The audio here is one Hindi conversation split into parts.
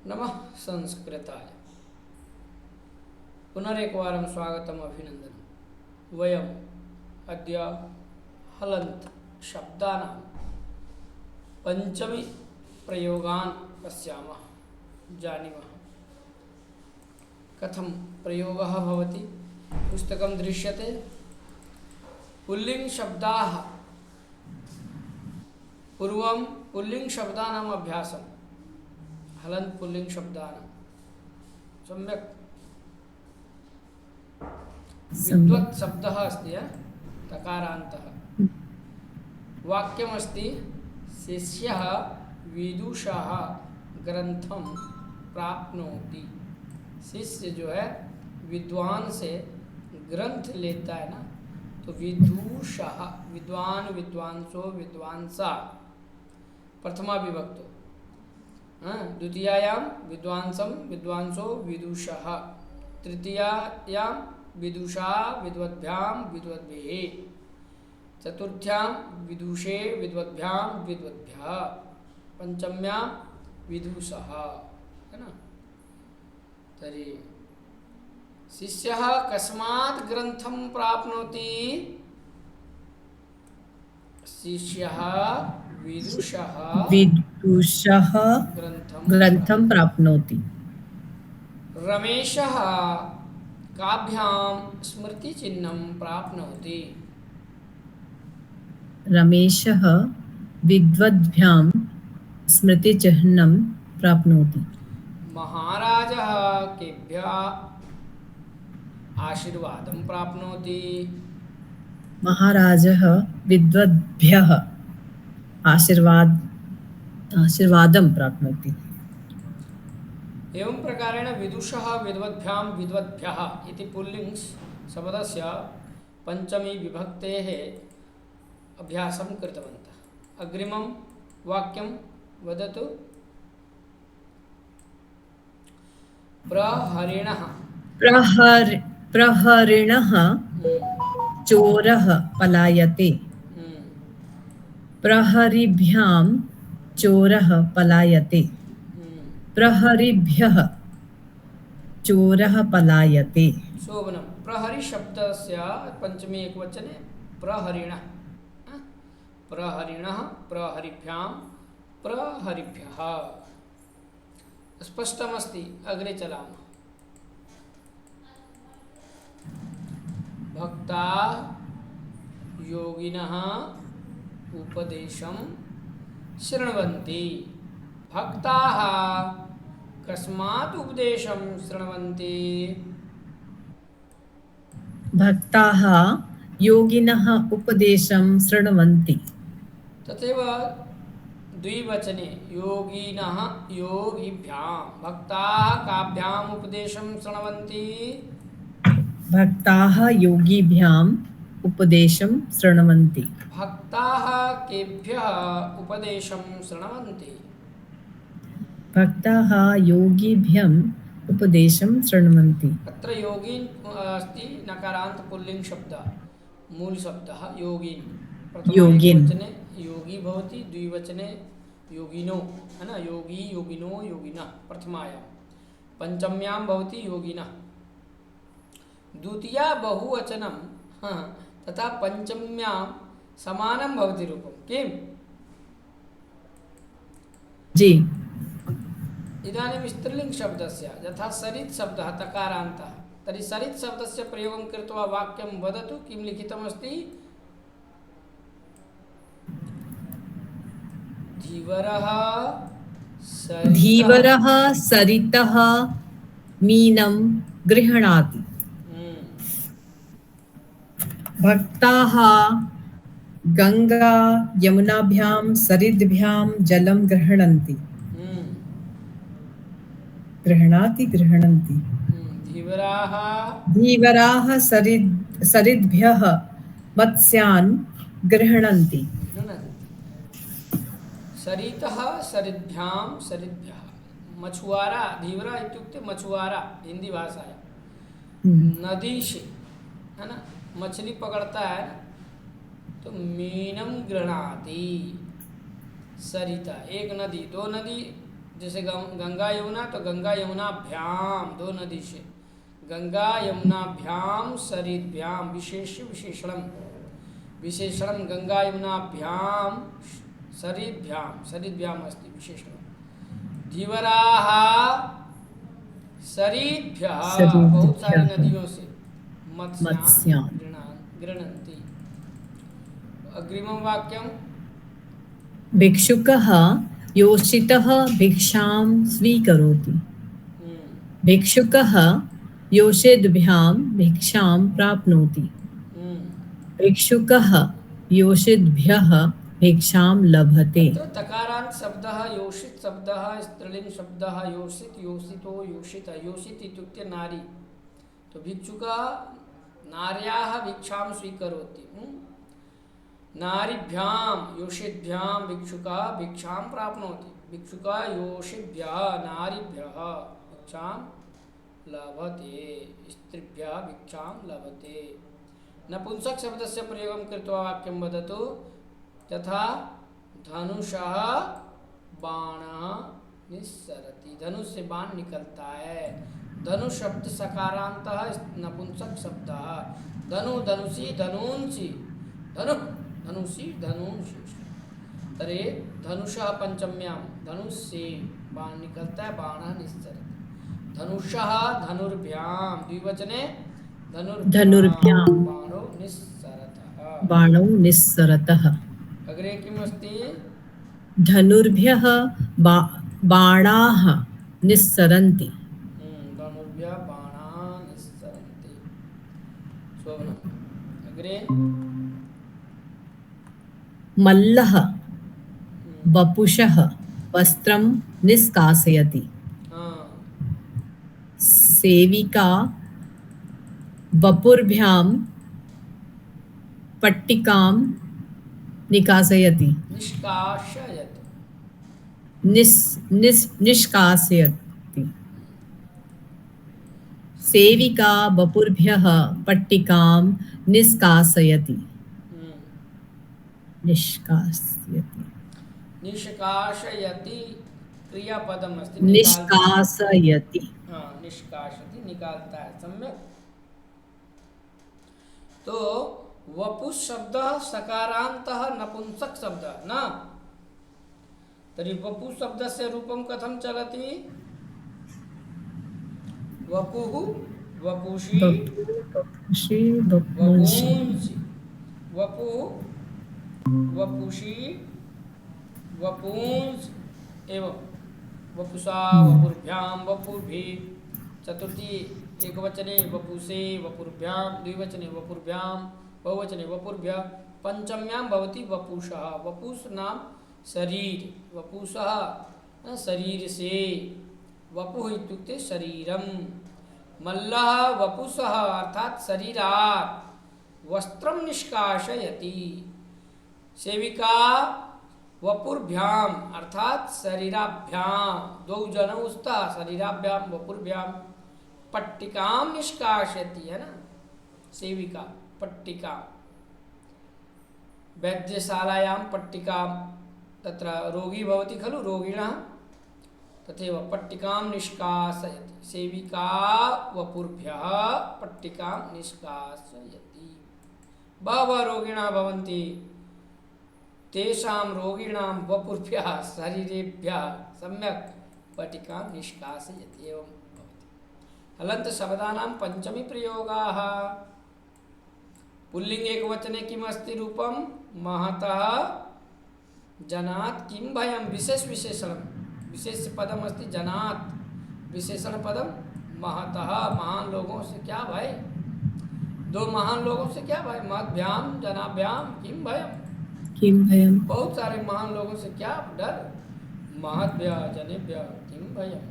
नमः संस्कृताय पुनरेकवारं स्वागतम् अभिनन्दनं। वयम् अद्य हलन्त शब्दानां पञ्चमी प्रयोगान् पश्यामः, जानीमः। कथं प्रयोगः भवति पुस्तकं दृश्यते। पुल्लिङ्ग शब्दाः पूर्वं पुल्लिङ्ग शब्दानाम् अभ्यासं, हलन्त पुल्लिङ्ग शब्दानां सम्यक् विद्वत् शब्दः अस्ति तकारान्तः। वाक्यमस्ति शिष्यः विदुषः ग्रंथम प्राप्नोति। शिष्य जो है विद्वान से ग्रंथ लेता है ना, तो विदुषः विद्वान, विद्वांसो, विद्वांसा प्रथमा विभक्तो। द्वितीयायां विद्वांसम, विद्वांसो, विदुषः। तृतीयायां विदुषा, विद्वद्भ्यां, विद्वद्भिः। चतुर्थ्यां विदुषे, विद्वद्भ्यां, विद्वद्भ्यः। पंचम्यां विदुषः, है ना। तर्हि शिष्यः कस्मात् ग्रन्थं प्राप्नोति? शिष्यः विदुषः ग्रन्थं प्राप्नोति। रमेशः काभ्यां स्मृतिचिह्नं प्राप्नोति। रमेशः विद्वद्भ्यां स्मृतिचिह्नं प्राप्नोति। महाराजः केभ्यः आशीर्वादं प्राप्नोति। महाराजः विद्वद्भ्यः आशीर्वादं प्राप्नोति। एवं प्रकारेण विदुषः विद्वद्भ्यां, विद्वद्भ्यः इति पुल्लिङ्ग शब्दस्य पंचमी विभक्तेः अभ्यासं कृतवन्तः। अग्रिमं वाक्यं वदतु। प्रहरिणः प्रहरिणः चोरः पलायते। प्रहरिभ्यां चोरः पलायते। प्रहरिभ्यः चोरः पलायते। शोभनं। प्रहरी शब्दस्य पंचमी एकवचने प्रहरिणः, प्रहरिणः, प्रहरिभ्यां, प्रहरिभ्यः। स्पष्टमस्ति। अग्रे चलामः। भक्ता योगिनः उपदेशं शृण्वन्ति। भक्ताः कस्मात् उपदेशं शृण्वन्ति? भक्ताः योगिनः उपदेशं शृण्वन्ति। तथैव द्विवचने योगिनः, योगिभ्यां। भक्ताः काभ्याम् उपदेशं शृण्वन्ति? भक्ताः योगिभ्याम् उपदेशं शृण्वन्ति। भक्ताः केभ्यः उपदेशं शृण्वन्ति? भक्ताः योगिभ्यम् उपदेशं शृण्वन्ति। अत्र योगीन् अस्ति नकारान्त पुल्लिङ्ग शब्दः, मूल शब्दः योगीन्। प्रथमवचने योगी भवति, द्विवचने योगिनो, है ना। योगी, योगिनो, योगिनः प्रथमायां। पंचम्यां भवति योगिनः। द्वितीया बहुवचनं तथा पंचम्यां समानं भवति रूपं। किम्? जी। इदानीं स्त्रीलिङ्ग शब्दस्य यथा सरित् शब्दः तकारान्तः, तर्हि सरित् शब्दस्य प्रयोगं कृत्वा वाक्यं वदतु। किं लिखितमस्ति? धीवरः सरितः मीनं गृह्णाति। भक्ताः गंगा यमुनाभ्यां सरिद्भ्यां जलं गृह्णन्ति। गृह्णन्ति। धीवराः सरिद्भ्यः मत्स्यान् गृह्णन्ति। सरितः सरिद्भ्यां, सरिद्भ्यः। मछुआरा, धीवरा इत्युक्ते मछुआरा हिंदी भाषायां। नदी से, है ना, मछली पकड़ता है तो मीनम गृह्णाति। सरिता एक नदी, दो नदी जैसे गंगा यमुना, तो गंगा यमुना भ्याम, दो नदी से, गंगा यमुना भ्याम सरिद्भ्याम, विशेष विशेषणम, विशेषणम गंगा यमुना भ्याम सरिद्भ्याम, सरिद्भ्याम अस्ति विशेषणम। धीवराः सरिद्भ्यः, बहुत सारी सरिद्भ्यः नदियों से, मत्स्यान् मत्स्यान् गृह्णन्ति। अग्रिमं वाक्यम, भिक्षुकः योषितः भिक्षां स्वीकरोति। भिक्षुकः योषितभ्यां भिक्षां प्राप्नोति। भिक्षुकः योषितभ्यः भिक्षां लभते। तो तकारांत शब्दः योषित शब्दः स्त्रीलिंग शब्दः योषित, योषितो, योषित, योषित इत्युक्ते नारी। तो भिक्षुकः नार्याः भिक्षां स्वीकरोति। नारीभ्यां योषितभ्यां भिक्षुकः भिक्षां प्राप्नोति। भिक्षुकः योषितभ्यः नारीभ्यः भिक्षां लभते, स्त्रीभ्यः भिक्षां लभते। नपुंसक शब्दस्य प्रयोगं कृत्वा वाक्यं वदतु। तथा धनुषः बाणः निस्सरति, धनुष से बाण निकलता है। धनुष शब्द सकारांतः नपुंसक शब्दः। धनु धनुषी धनुंसि, धनु धनुषी धनुंसि। तर्हि धनुषः पंचम्यां, धनुष से बाण निकलता है, बाणः निस्सरति। धनुषः धनुर्भ्यां, द्विवचने धनुर्भ्यां बाणो निस्सरतः, बाणौ निस्सरतः। अग्रे किम् अस्ति? धनुर्भ्यः बाणाः निस्सरन्ति। धनुर्भ्यः बाणाः निस्सरन्ति। शोभनम्। अग्रे मल्लः वपुषः वस्त्रं निष्कासयति। सेविका वपुर्भ्यां पट्टिकां निकासयति। निष्कासयति, निष्कासयति। सेविका वपुर्भ्यः पट्टिकां निष्कासयति। निष्कासयति, निष्कासयति क्रियापदम् अस्ति। निष्कासयति। निष्कासयति, निकालता है। सम्यक। तो वपु शब्द सकारांतः नपुंसक शब्द न, तर्हि वपु शब्दस्य रूपं कथं चलति? वपुः वपुषी वपुषि वपुंसि, वपु वपुषी वपुंसि एवं वपुषा वपुर्भ्यां वपुर्भिः। चतुर्थी एकवचने वपुषे वपुर्भ्यां, द्विवचने वपुर्भ्यां, बहुवचने वपुर्भ्यः, पंचम्यां भवति वपुषः। वपुष नाम शरीर, वपुषः शरीर से, वपुः इत्युक्ते शरीरम। मल्लः वपुषः अर्थात शरीरात् वस्त्रं निष्कासयति। सेविका वपुर्भ्याम अर्थात शरीराभ्याम, द्वौ जनौ स्तः शरीराभ्याम वपुर्भ्याम पट्टिकां निष्कासयति, है ना। सेविका पट्टिका, वैद्यशालायां पट्टिका, तत्र रोगी भवति खलु, रोगिणः, तथैव पट्टिकां निष्कासयति। सेविका वपुर्भ्यः पट्टिकां निष्कासयति। बहवः रोगिणः भवन्ति, तेषां रोगिणां वपुर्भ्यः शरीरेभ्यः सम्यक् पट्टिकां निष्कासयति। एवं भवति। हलन्तशब्दानां पञ्चमी प्रयोगाः। पुल्लिङ्गे एकवचने किम् अस्ति रूपं? महतः जनात् किं भयं, विशेष विशेषणं, विशेष पदम अस्ति जनात्, विशेषण पदम महतः, महान लोगों से क्या भय, दो महान लोगों से क्या भय, महद्भ्याम जनाभ्याम किं भयम, किं भयं, बहुत सारे महान लोगों से क्या डर, महद्भ्य जनेभ्य किं भयम।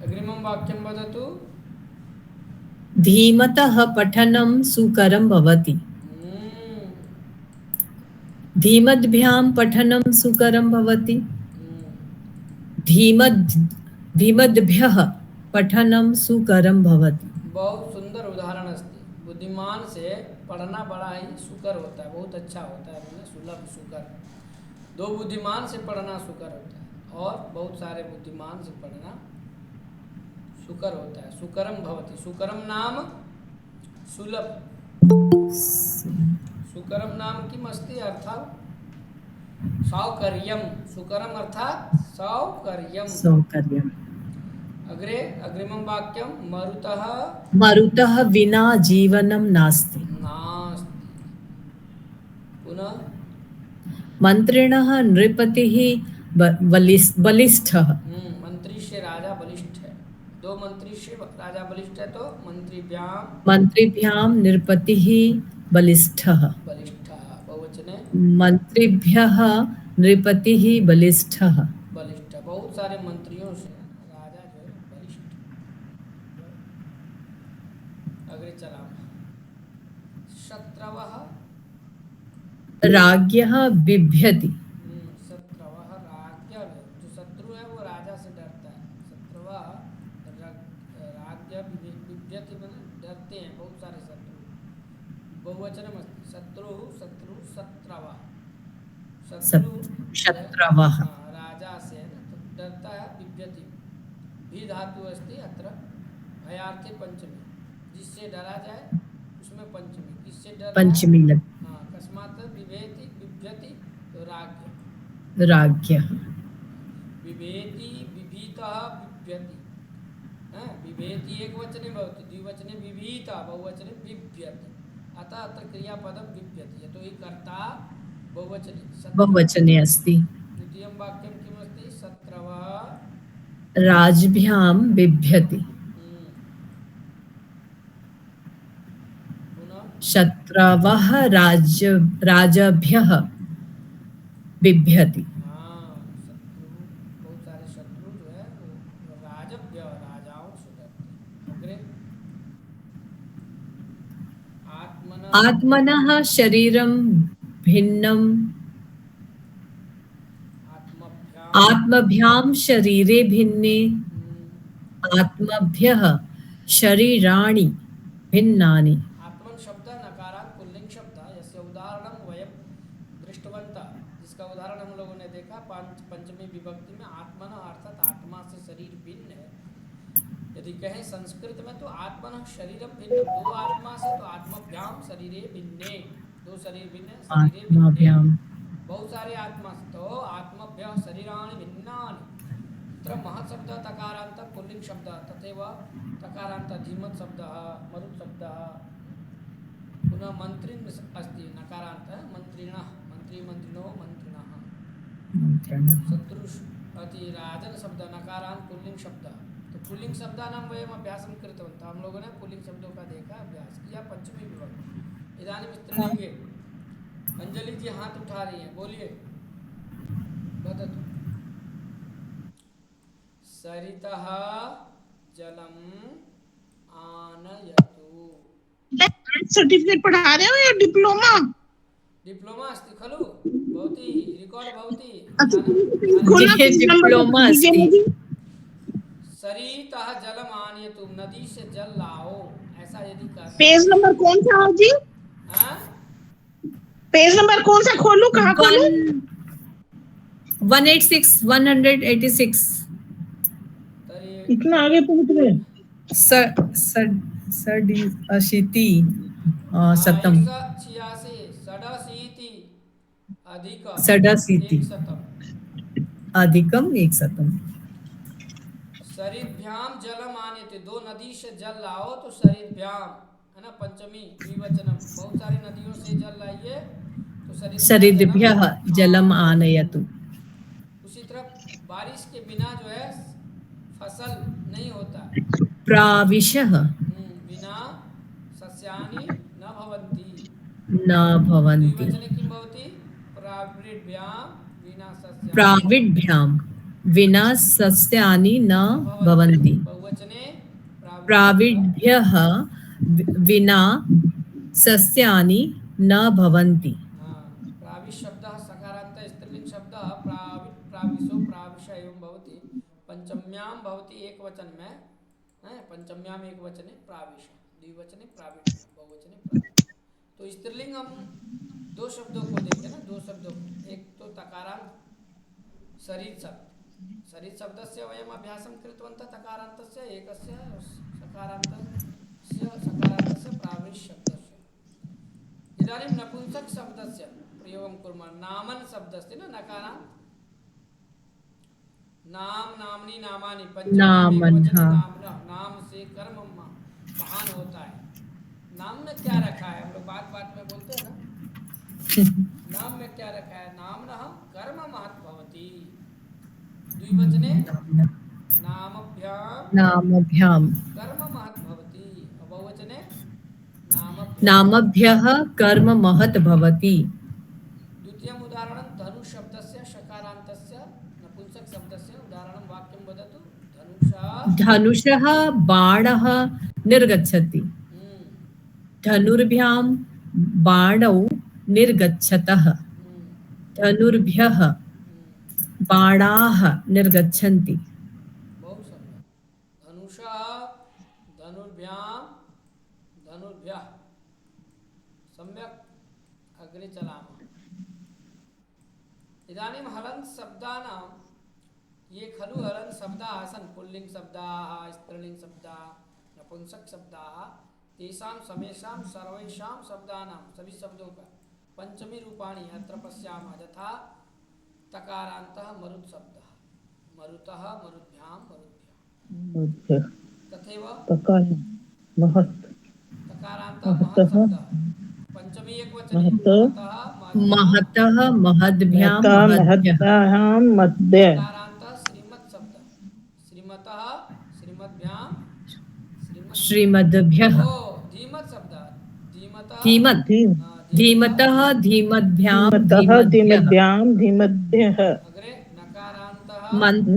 अग्रिमं वाक्यं वदतु। धीमतः पठनं सुकरं भवति। धीमद्भ्यां पठनं सुकरं भवति। धीमद्भ्यः पठनं सुकरं भवति। बहुत सुंदर उदाहरण अस्ति। बुद्धिमान से पढ़ना बड़ा ही सुकर होता है, बहुत अच्छा होता है, सुलभ सुकर। दो बुद्धिमान से पढ़ना सुकर होता है। और बहुत सारे बुद्धिमान से पढ़ना सुकर होता है। सुकरम भवति, सुकरम नाम सुलभ, सुकरम नाम किम अस्ति अर्थात सौकर्यम, सुकरम अर्थात सौकर्यम। सौकर्यम्। अग्रे अग्रिमं वाक्यं मरुतः मरुतः विना जीवनं नास्ति। नास्ति। पुनः मन्त्रिणः नृपतिः बलिष्ठः। मंत्री से राजा बलिष्ठ है। दो मंत्री से राजा बलिष्ठ है तो मंत्रीभ्याम मन्त्रिभ्यां नृपतिः बलिष्ठः। बलिष्ठ बहुवचने मन्त्रिभ्यः नृपतिः बलिष्ठः। बलिष्ठ, बहुत सारे मंत्रियों से राजा जो है बलिष्ठ। अग्रे चला शत्रवः राज्ञः बिभ्यति। शत्रवः राज्ञः, जो शत्रु है वो राजा से डरता है। शत्रवः राज्ञः बिभ्यति मतलब डरते हैं, बहुत सारे शत्रु। बहुवचन में शत्रु शत्रु शत्रवः, शत्रवः राजा से है ना, तो डरता है। बिभ्यति भी धातु अस्ति अत्र भयार्थे पंचमी, जिससे डरा जाए उसमें पंचमी, किससे डर पंचमी लग अकस्मात बिभेति बिभ्यति तो राज्ञ, राज्ञः बिभेति बिभीतः बिभ्यति। बिभेति एक वचने भवति, द्विवचने बिभीता, बहुवचने बिभ्यति। अतः अत्र क्रियापदं बिभ्यति, यतो हि कर्ता बहुवचने अस्ति। द्वितीयं वाक्यं किमस्ति? शत्रवः राज्भ्यां बिभ्यति। शत्रवः राजभ्यः बिभ्यति। शत्रु, बहुत सारे शत्रु जो है वो राजभ्य राजाओं से डरते। अग्रे आत्मनः शरीरं भिन्नं आत्मभ्यां शरीरे भिन्ने आत्मभ्यः शरीराणि भिन्नानि। आत्मन शब्द नकारांत पुल्लिंग शब्द, यस्य उदाहरणं वयं दृष्टवन्तः, जिसका उदाहरण हम लोगों ने देखा पंचमी विभक्ति में। आत्मन अर्थात आत्मा से शरीर भिन्न है। यदि कहें संस्कृत में तो आत्मन शरीरम भिन्न, दो आत्मा से तो आत्मभ्याम शरीरे भिन्ने, दो शरीर भिन्न शरीरे भिन्ने, बहुत सारे आत्मा तो आत्मभ्य शरीराणि भिन्नानि। तत्र महत् शब्द तकारांत पुल्लिंग शब्द, तथैव तकारांत धीमत् शब्द मरुत् शब्द। पुनः मंत्रिण अस्ति नकारांत मंत्रिणः, मंत्री मंत्रिणो मंत्रिणः। शत्रु अति राजन शब्द नकारांत पुल्लिंग शब्द। तो पुल्लिंग शब्दानां वयम् अभ्यासं कृतवन्तः, हम लोगों ने पुल्लिंग शब्दों का देखा, अभ्यास किया पंचमी विभक्ति। इदानीं स्त्रीलिंगे अंजलि जी हाथ उठा रही हैं, बोलिए वदतु। सरितः जलम आनयतु। सर्टिफिकेट पढ़ा रहे हो या डिप्लोमा? डिप्लोमा अस्ति खलु भवती, रिकॉर्ड भवती डिप्लोमा अस्ति। सरितः जलम आनयतु, नदी से जल लाओ, ऐसा यदि कहते। पेज नंबर कौन सा है जी? पेज नंबर कौन सा खोलूं, कहाँ खोलूं? 186 इतना आगे पहुंच रहे। षडशीति शतम, 186 षडशीति अधिकम 100। शरीरभ्याम जलम आनयतु, दो नदी से जल लाओ तो शरीरभ्याम है ना, पंचमी द्विवचनम, बहुत सारी नदियों से जल लाइए तो शरीरभ्यः जलम आनयतु। उसी तरह बारिश के बिना जो है फसल नहीं होता। प्राविशः बिना सस्यानि न भवन्ति, न भवन्ति। द्विवचने किं भवति? प्राविड्भ्याम विना सस्यानि, प्राविड्भ्याम विना सस्यानि न भवन्ति। बहुवचने प्राविड्भ्यः विना सस्यानि न भवन्ति। प्राविश शब्द सकारांत स्त्रीलिंग शब्द प्राविशो प्राविश एवं भवति पंचम्यां भवति एकवचन में, पंचम्यां एकवचने प्राविश, द्विवचने प्राविश, बहुवचने प्राविश। तो स्त्रीलिंग हम दो शब्दों को देखें ना, दो शब्दों, एक तो तकारांत शरीर शब्द सरित् शब्दस्य वयम् अभ्यासं कृतवन्तः तकारान्तस्य एकस्य सकारान्तस्य प्राविश् शब्दस्य। इदानीं नपुंसक शब्दस्य प्रयोगं कुर्मः। नामन् शब्दस्य न नकारा नाम नामनी नामानि पंचमी में नामन, एकवचन हाँ। नामना नाम से कर्म महान होता है। नाम में क्या रखा है? हम लोग बात बात में बोलते हैं ना, नाम में क्या रखा है? नामनः कर्म महत् भवति। द्विवचने नामभ्याम नामभ्याम कर्म महत् भवति। बहुवचने नामभ्यः कर्म महत् भवति। द्वितीयम् उदाहरणं धनु शब्दस्य शकारान्तस्य नपुंसक शब्दस्य उदाहरणं वाक्यं वदतु। धनुषः बाणः निर्गच्छति। धनुर्भ्यां बाणौ निर्गच्छतः। धनुर्भ्यः बाणाः निर्गच्छन्ति। बहु सम्यक्। धनुषः धनुर्भ्यां धनुर्भ्यः। सम्यक् अग्रे चलामः। इदानीं हलन्त शब्दानां ये खलु हलन्त शब्दाः सन् पुल्लिङ्ग शब्दाः स्त्रीलिङ्ग शब्दाः नपुंसक शब्दाः तेषां समेषां सर्वेषां शब्दानां सभी शब्दों का पंचमी रूपाणि अत्र पश्यामः। यथा तकारान्तः मरुत् शब्दः मरुतः मरुद्भ्यां मरुद्भ्यः तथैव तकारान्तः महत् शब्दः पंचमी एकवचने महतः महद्भ्यां महद्भ्यः। तकारान्तः श्रीमत् शब्दः श्रीमतः श्रीमद्भ्यां श्रीमद्भ्यः। धीमत् शब्दः धीमतः धीमत् धीमतः धीमद्भ्यां धीमद्भ्यः। अग्रे नकारान्तः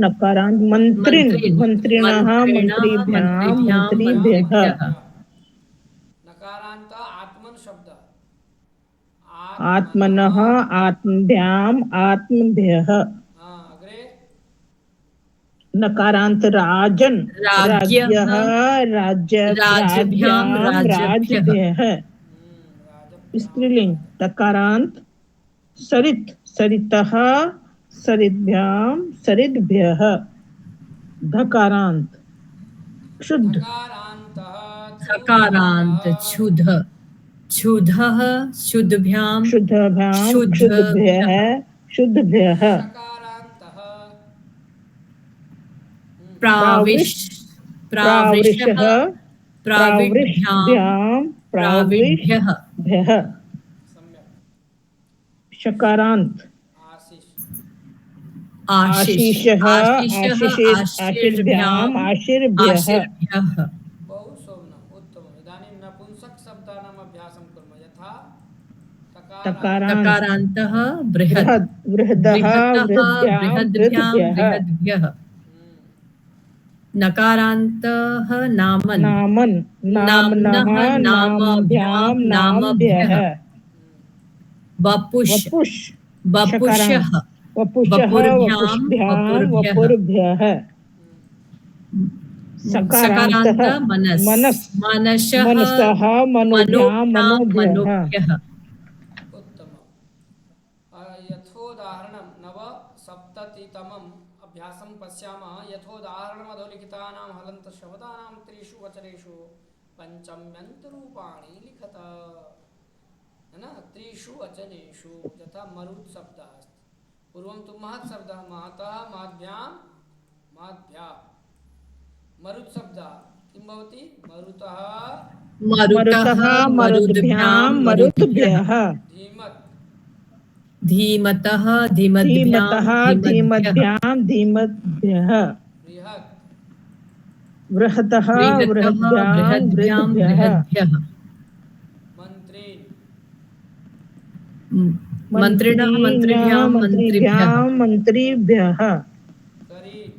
नकारान्त मंत्रिणः मंत्रिभ्यां मंत्रिभ्यः। नकारान्तः आत्मन शब्दः आत्मनः आत्मभ्याम् आत्मभ्यः। अग्रे नकारान्त राजन् राज्यः राज्यभ्यां राजभ्यः। स्त्रीलिंग तकारांत सरित सरितः सरिद्भ्यां सरिद्भ्यः। धकारांत क्षुद्ध धकारान्त क्षुध क्षुधः शुद्धभ्यां क्षुद्भ्यां क्षुद्भ्यः शुद्धभ्यः। नकारान्तः प्राविश प्राविशः प्राविभ्यां प्राविभ्यः। सम्यक्। शकारांत आशीष आशीषः आशीर्भ्यां आशीर्भ्यः। बहु सौम्यम् उत्तमम्। इदानीं नपुंसक शब्दानाम् अभ्यासं कुर्मः। यथा तकारान्तः बृहत् बृहदः बृहद्भ्यां बृहद्भ्यां बृहद्भ्यः। नकारान्तः नामन् नामन् नाम्नः नामभ्यां नामभ्यः। वपुष् वपुष् वपुषः वपुषः वपुष्भ्यां वपुर्भ्यः। सकारान्तः मनस् मनसः मनसः मनोभ्यां मनोभ्यः। उत्तमम्। यथोदाहरणं नवसप्ततितमम् अभ्यासं पश्यामः। यथोदाहरणम् अधोलिखितानां हलन्तशब्दानां त्रिषु वचनेषु पंचम्यन्तरूपाणि लिखत। है ना? त्रिषु वचनेषु यथा मरुत् शब्दः अस्ति। पूर्वं तु महत् शब्दः महतः महद्भ्यां महद्भ्याः। मरुत् शब्दः किं भवति? मरुतः मरुतः मरुद्भ्यां मरुद्भ्यः। धीमत् धीमतः धीमद्भ्यां धीमद्भ्यां धीमद्भ्यः। बृहत् बृहतः बृहद्भ्यां बृहद्भ्यां बृहद्भ्यः। मंत्रीन् मन्त्रिणः मन्त्रिभ्यां मन्त्रिभ्यः। मन्त्रिभ्यः। करीन्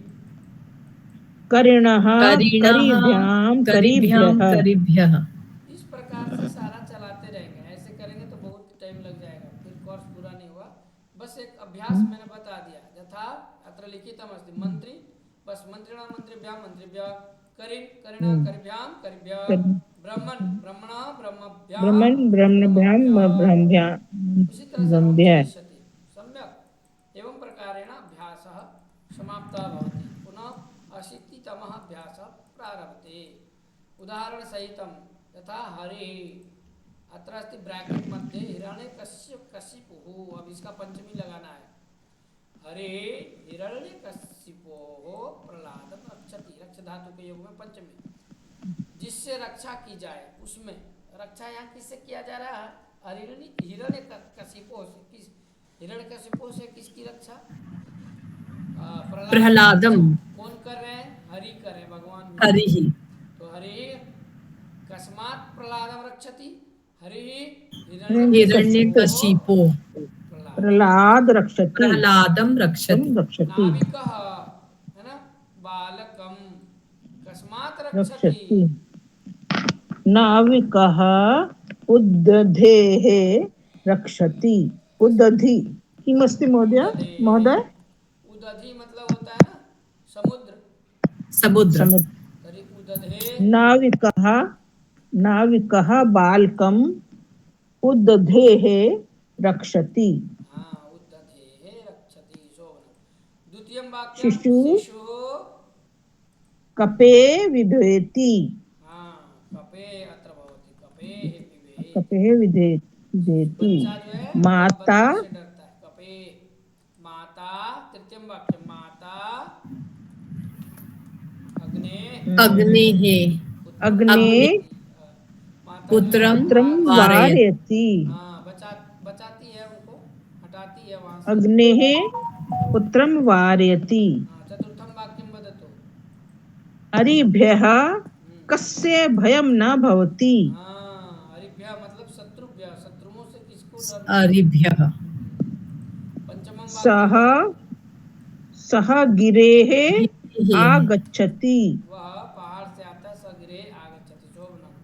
करिणः करिणः करिभ्यां करिभ्यां करिभ्यः। करिभ्यः। इस प्रकार से सारा चलाते रहेंगे। ऐसे करेंगे तो बहुत टाइम लग जाएगा, फिर कोर्स पूरा नहीं होगा। बस एक अभ्यास मैंने बता दिया। यथा अत्र लिखितमस्ति मंत्री, बस मंत्रिणः मंत्रिभ्यां मन्त्रिभ्यः। करिन् करिणः करिभ्यां करिभ्यः। ब्रह्मन् ब्रह्मणः ब्रह्मभ्यां ब्रह्मभ्यां ब्रह्मभ्यां। उसी तरह से हम चलिष्यति। सम्यक्। एवं प्रकारेण अभ्यासः समाप्तः अशीति तमः अभ्यास प्रारभते उदाहरण सहितं तथा हरे अत्र अस्ति ब्रैकेट मध्ये हिरण्यकशिपुः अब इसका पंचमी लगाना है हरे हिरण्यकशिपोः प्रहलादं रक्षति रक्ष धातु के योग में पंचमी जिससे रक्षा की जाए उसमें रक्षा यहाँ किससे किया जा रहा है हिरण्यकशिपों से किस हिरण्यकशिपों से किसकी रक्षा प्रहलादम कौन कर रहे हैं हरि कर रहे हैं भगवान हरि ही तो हरि कस्मात् प्रहलादम रक्षति हरि हिरण्यकशिपो प्रहलाद रक्षति प्रहलादम रक्षति नाविकः है ना बालकम कस्मात् रक्षति रक्षति नाविकः उद्दधेः रक्षति उद्दधि किमस्ति महोदय महोदय उदधि मतलब होता है ना समुद्र समुद्र तर्हि उदधे नाविकः नाविकः बालकम् उद्दधेः रक्षति हाँ उदधे रक्षति शोभनम् द्वितीयं वाक्यं शिशुः शिशुः कपे विधेति हाँ कपे अत्र भवति कपे पिबेत् कपे विधेति बच्चा जो है माता बच्चे से डरता है कपे माता तृतीयं वाक्यं माता अग्ने अग्नेः अग्ने माता पुत्रं पुत्रं वारयति हाँ बचाती है उनको हटाती है वहां से अग्नेः पुत्रं वारयति हाँ, चतुर्थं वाक्यं वदतु अरिभ्यः कस्य भयं न भवति हाँ हरिभ्यः मतलब शत्रुभ्यः शत्रुओं से किसको डर अरिभ्यः पंचमं सः वाक्यं सः गिरेः आगच्छति वह पहाड़ से आता है सगिरे आगच्छति शोभनम्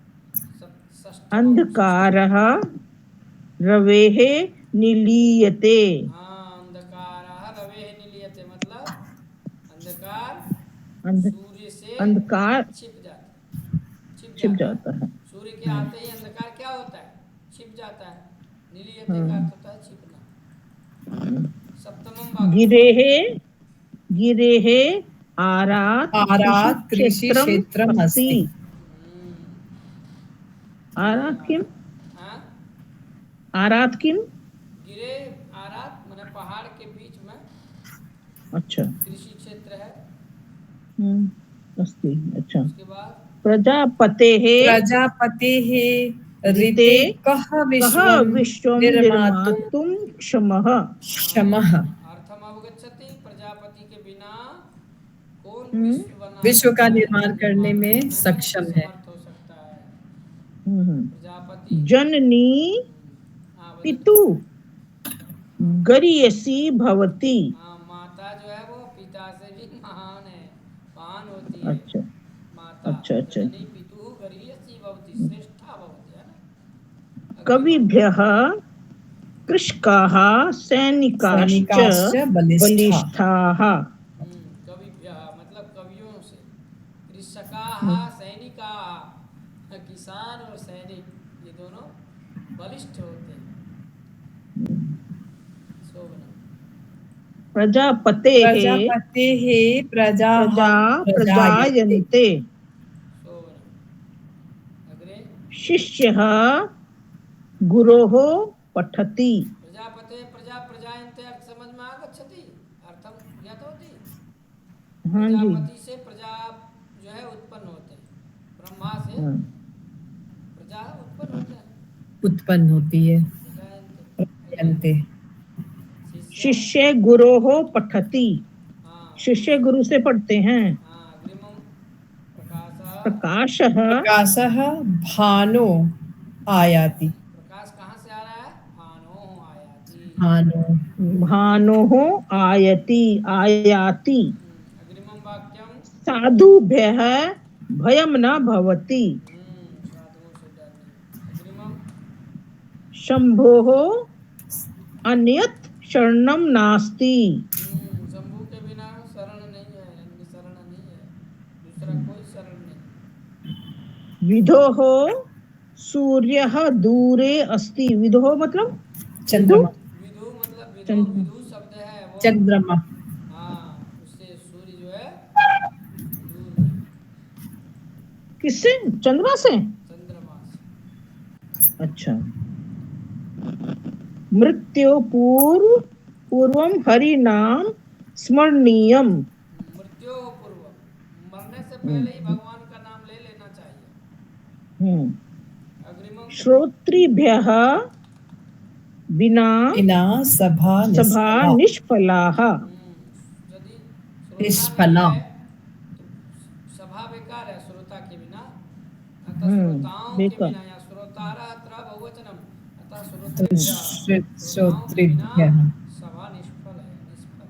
षष्ठमं अंधकारः रवेः निलीयते हाँ अंधकारः रवेः निलीयते मतलब अंधकार अंध- सूर्य से अंधकार छिप जाता है छिप जाता है सूर्य के आते ही अंधकार क्या होता है छिप जाता है निलीयते का अर्थ होता है छिपना सप्तमं वाक्य गिरेः आरात् आरात् कृषिक्षेत्रम् अस्ति आरात् किम् हाँ आरात् किम् गिरे आरात मैंने पहाड़ के बीच में अच्छा कृषि क्षेत्र है अस्ति अच्छा उसके बाद प्रजापतेः प्रजापतेः ऋते कः कः विश्वं विश्वं निर्मातुं निर्मातुं क्षमः क्षमः अर्थम अवगच्छति प्रजापति के बिना कौन विश्व का निर्माण करने में सक्षम है समर्थ हो सकता है हम्म। प्रजापति जननी हाँ बदल- पितु गरीयसी भवति हाँ माता जो है वो पिता से भी महान है महान होती है अच्छा माता अच्छा, अच्छा। जननी पितुः गरीयसी भवति श्रेष्ठा भवति है ना कविभ्यः कृषकाः सैनिकाश्च सैनिकाश्च बलिष्ठाः कविभ्यः मतलब कवियों से कृषकाः सैनिकाः किसान और सैनिक ये दोनों बलिष्ठ होते हैं शोभनम् प्रजापतेः प्रजापतेः प्रजा प्रजायन्ते शोभनम् अग्रे शिष्यः गुरोः पठति प्रजापते प्रजायन्ते अर्थ समझ में आगच्छति अर्थम ज्ञातवती हाँ जी प्रजापति से प्रजा जो है उत्पन्न होते हैं ब्रह्मा से हाँ। प्रजा उत्पन्न होते हैं उत्पन्न होती है प्रजायन्ते यन्ते शिष्य गुरोः पठति हाँ शिष्य गुरु से पढ़ते हैं हाँ अग्रिमं प्रकाशः प्रकाशः प्रकाशः भानो आयाति प्रकाश कहाँ से आ रहा है भानो आयाति भानो भानोः आयति आयाति अग्रिमं वाक्यं साधुभ्यः भयं न भवति साधुओं से डर नहीं अग्रिमं शंभोः अन्यत् शरणं नास्ति शंभु के बिना शरण नहीं है अन्य शरण नहीं है दूसरा कोई शरण नहीं विदोः सूर्यः दूरे अस्ति विदोः मतलब चंद्रमा विदु मतलब विदु चंद्रमा। विदु शब्द है वो चंद्रमा हाँ उससे सूर्य जो है किससे? चंद्रमा से? चंद्रमा से। अच्छा। मृत्यु पूर्वम हरि नाम स्मरणीयम। मृत्यु पूर्व, मरने से पहले ही भगवान का नाम ले लेना चाहिए। अग्रिमम श्रोत्रिभ्यः बिना बिना सभा सभा निष्फला निष्फलाः। यदि श्रोता नहीं निष्फला। है तो सभा बेकार है श्रोता के बिना, अतः श्रोताओं के बेकार। बिना, या श्रोतारा अत्र बहुवचनम, अतः श्रोत्रेभ्यः, श्रोताओं के बिना श्रोत्रेभ्यः सभा निष्फल है, निष्फल।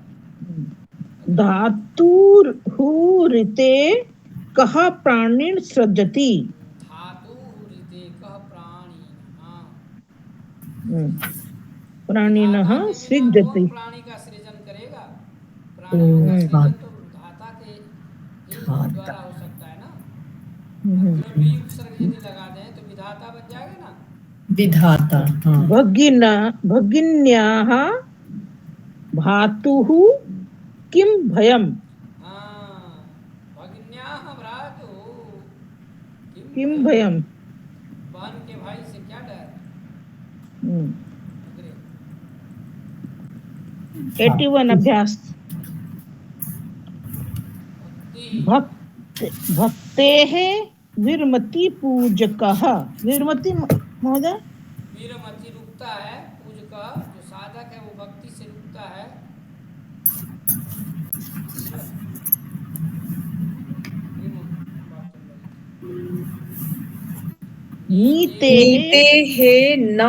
धातुर्हूरिते कः प्राणिन् सृजति। धातु ऋते कः प्राणिनः, प्राणिनः विधाता के बिना कौन सृजति। प्राणी का सृजन करेगा? प्राणियों का सृजन तो धाता के ही द्वारा हो सकता है ना। अग्र भी उपसर्ग यदि लगा दें तो विधाता बन जाएगा ना। विधाता। हाँ। भगिन्याः भातुः किं भयम्। भगिन्याः भ्रातुः किं भयम्। बहन के भाई से क्या डर। 81 अभ्यास। भक्तेः विरमति पूजकः। विरमति महोदय? वीरमति रुकता है, पूजक जो साधक है वो भक्ति से रुकता है। नीतेः न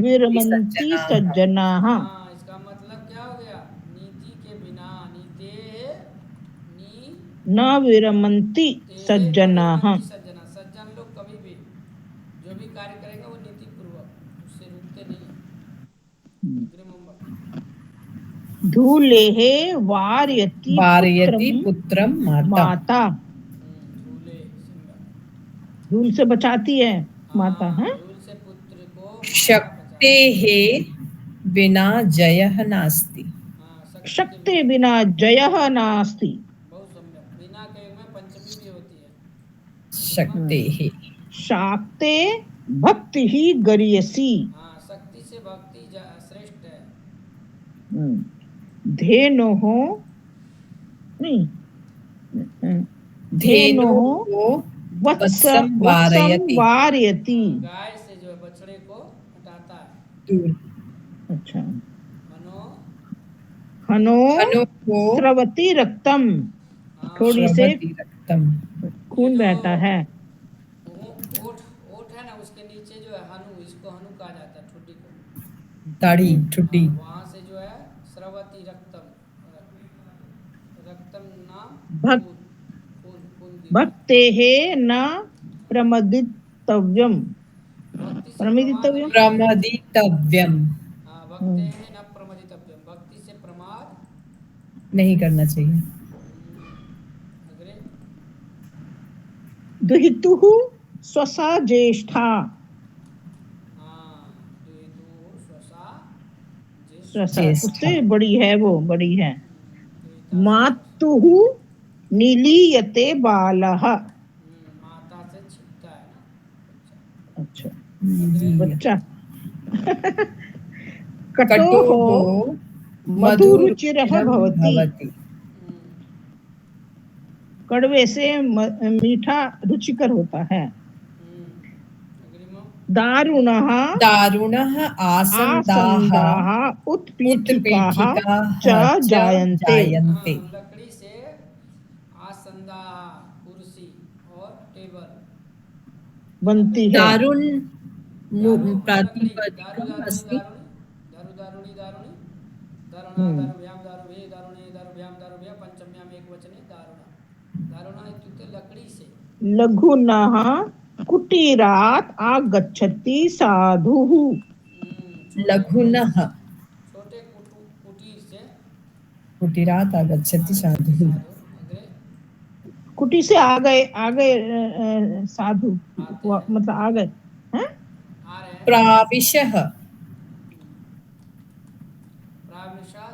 विरमन्ति सज्जनाः। इसका मतलब क्या हो गया? नीति के बिना, नीते न विरमन्ति सज्जनाः। सज्जना, सज्जन लोग कभी भी जो भी कार्य करेगा वो नीति पूर्वक, उससे रुकते नहीं है। धूलेः वारयति पुत्रम माता। धूल से बचाती है माता है। धूल से पुत्र को शक्तेः बिना जयः नास्ति। शक्ति बिना जयः नास्ति। बहुत सम्यक। बिना के में पंचमी भी होती है। शक्तेः। शाक्ते भक्ति ही गरियसी। शक्ति से भक्ति श्रेष्ठ है। धेनुः नहीं, धेनुः वत्सं वारयति। गाय से जो है बछड़े को हटाता है दूर। अच्छा। हनो स्रवति रक्तम। थोड़ी से खून बहता है। ओठ है ना, उसके नीचे जो है हनु, इसको हनु कहा जाता है, ठुड्डी को, दाढ़ी ठुड्डी। वहां से जो है स्रवति रक्तम, रक्तम नाम भक्तेः न प्रमदितव्यम। प्रमदितव्यम। भक्ति से प्रमाद नहीं करना चाहिए। दुहितुः स्वसा ज्येष्ठा। उससे बड़ी है, वो बड़ी है। मातुः निलीयते बालः। माता से छिपता है ना। अच्छा बच्चा। कटोः मधुरुचिरः भवति। कड़वे से मीठा रुचिकर होता है। दारुणः आसन्दाः उत्पीठिकाः च जायन्ते। लकड़ी से आसन्दा, कुर्सी और टेबल बनती है। दारुण प्रातिपदिकम् अस्ति। दारुणी दारुणी दारुणा दारुभ्यां दारुभे दारुणे दारुभ्यां दारुभ्या पंचम्याम एकवचने दारुणा। दारुणा इत्युक्ते लकड़ी से। लघुनः कुटीरात् आगच्छति साधुः। लघुनः छोटे कुटीर से कुटीरात् आगच्छति साधुः। कुटी से आ गए साधु, मतलब आ गए हैं।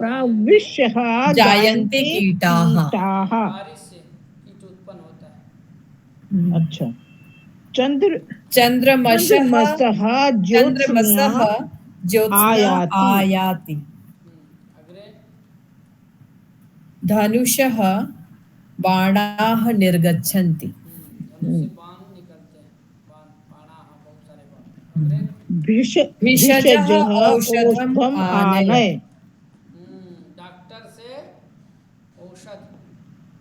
प्राविशः जायन्ते कीटाः। बारिश से कीट उत्पन्न होता है। अच्छा। चंद्र चंद्रमसः चंद्रमसः ज्योत्स्ना चंद्रमसः ज्योत्स्ना आयाति। आयाति। अग्रे धनुषः बाणाः निर्गच्छन्ति। धनुष से बाण निकलते हैं, बाण बाणा बहुत सारे बाण। अग्रे भिषजः भिषजः औषधम् औषधम आनय। आनय। डॉक्टर से औषध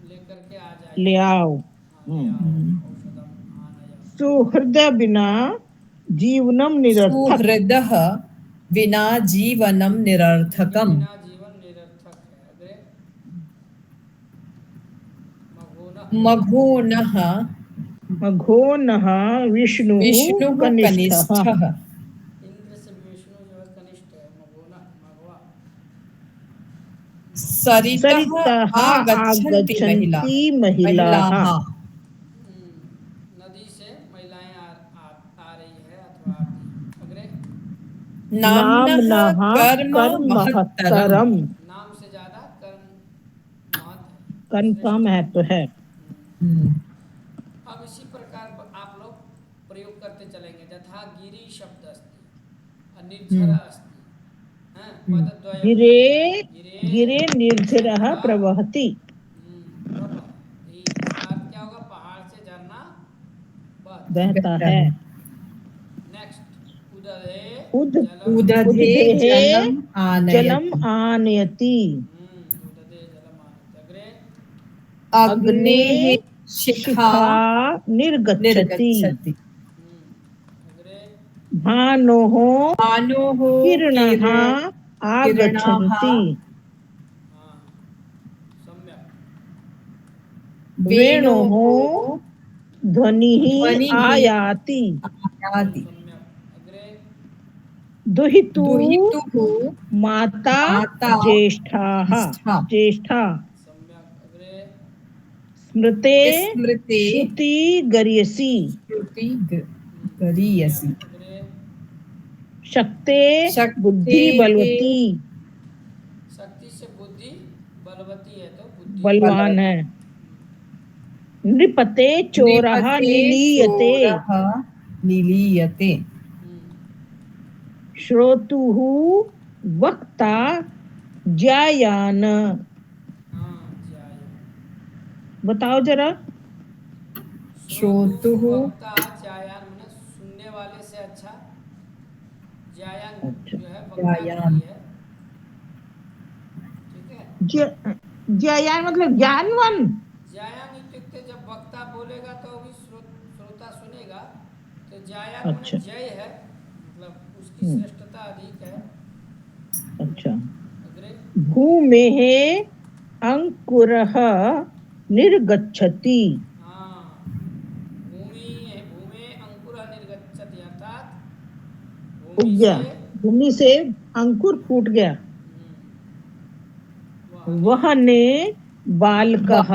लेकर के आ ले जाइए। आओ। हाँ, ले आओ औषधम आनय। सुहृद बिना जीवनम निरर्थक। सुहृदः विना जीवनं निरर्थकम्। बिना जीवन निरर्थक है। अग्रे मघोनः मघोनः मघोनः विष्णु विष्णुः कनिष्ठः। कनिष्ठः। इंद्र से विष्णु जो है कनिष्ठ है। मघोनः मघवा सरितः सरितः आगच्छन्ति आगच्छन्ति महिलाः। महिलाः। नदी से महिलाएं आ रही है अथवा आती। अग्रे नाम्नः नाम्नः कर्म कर्म महत्तरम्। महत्तरम। नाम से ज्यादा कर्म महत्व है, कर्म का श्रेष्ठ। महत्व है। अब इसी प्रकार आप लोग प्रयोग करते चलेंगे। यथा गिरी शब्द अस्ति, निर्झर अस्ति, पदद्वयम्। गिरे गिरे गिरे निर्झरः प्रवहति। प्रवहति। इसका अर्थ क्या होगा? पहाड़ से झरना बहता है। नेक्स्ट उदधे उद जलम उदधे जलम जलम आनयति। आनयति। उदधे जलम आनयति। अग्रे अग्नेः शिखा शिखा निर्गच्छति। निर्गच्छति। अग्रे भानोः भानोः किरणः किरणाः आगच्छन्ति। हाँ सम्यक। वेणोः वेणोः ध्वनिः ध्वनिः आयाति। आयाति। सम्यक। अग्रे दुहितुः दुहितुः माता माता ज्येष्ठाः ज्येष्ठा। ज्येष्ठा। सम्यक। अग्रे स्मृते स्मृते श्रुति गर्यसि। श्रुति गरीयसि। अग्रे शक्ते शक्ते बुद्धि बलवती। शक्ति से बुद्धि बलवती है तो बुद्धि बलवान है। नृपते चोरः नृपते निलीयते। चोरः निलीयते। श्रोतुः वक्ता ज्यायान। हाँ ज्याय। बताओ जरा। श्रोतुः वक्ता ज्यायान मैंने सुनने वाले से अच्छा। ज्यायान अच्छा। जो है वक्ता के लिए है। ठीक है। ज्यायान मतलब ज्ञानवान। ज्यायान इत्युक्ते जब वक्ता बोलेगा तो भी श्रोता सुनेगा। तो ज्यायान अच्छा। मैंने जय है, मतलब उसकी श्रेष्ठता अधिक है। अच्छा। अग्रे भूमेः अंकुरः निर्गच्छति। हाँ भूमि अंकुर निर्गच्छति अर्थात उग भूमि गया। से भूमि से अंकुर फूट गया। वहने बालकः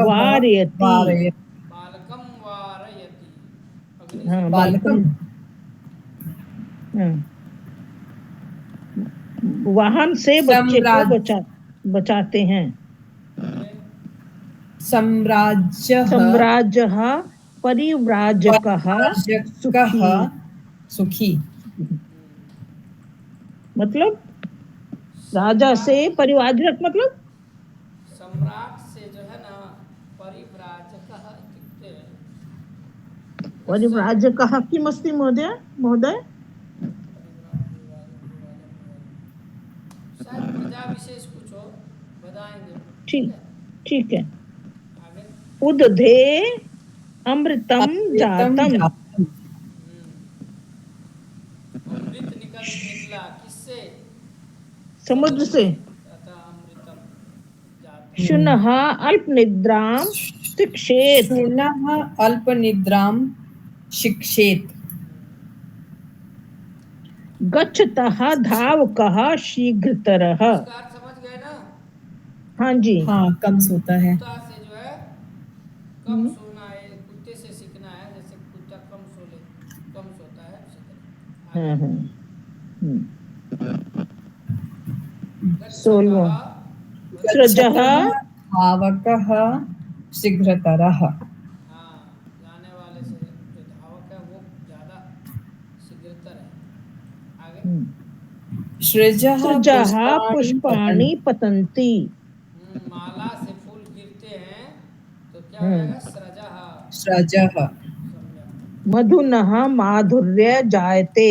वारयति। बालकम वारयति। अग्नि हाँ से बालकम। हाँ। वाहन से बच्चे को बचाते हैं। सम्राज्यः सम्राज्यः परिव्राजकः सुखी। सुखी। मतलब राजा से परिव्राजक मतलब सम्राट से जो है ना परिव्राजकः इत्युक्ते परिव्राजकः किमस्ति महोदय? शायद प्रजा विशेष कुछ हो, बताएंगे। ठीक है। आगे उदधे अमृतम जातम। अमृत निकला किससे? समुद्र से। अतः अमृतम जातम। शुनः अल्पनिद्रां शिक्षेत। शुनः अल्पनिद्रां शिक्षेत। गच्छतः धावकः शीघ्रतरः। इसका अर्थ समझ गए ना? हाँ जी। हाँ कम सोता है। कुत्ता से जो है कम सोना है, कुत्ते से सीखना है। जैसे कुत्ता कम सोता है उसी तरह। सोलवा सृजः धावकः शीघ्रतरः। हाँ सृजः सृजः पुष्पाणि पुष्पाणि पतन्ति। माला से फूल गिरते हैं तो क्या हो हम्म। जाएगा? स्रजः। सृजः सम्यक। मधुनः माधुर्य जायते।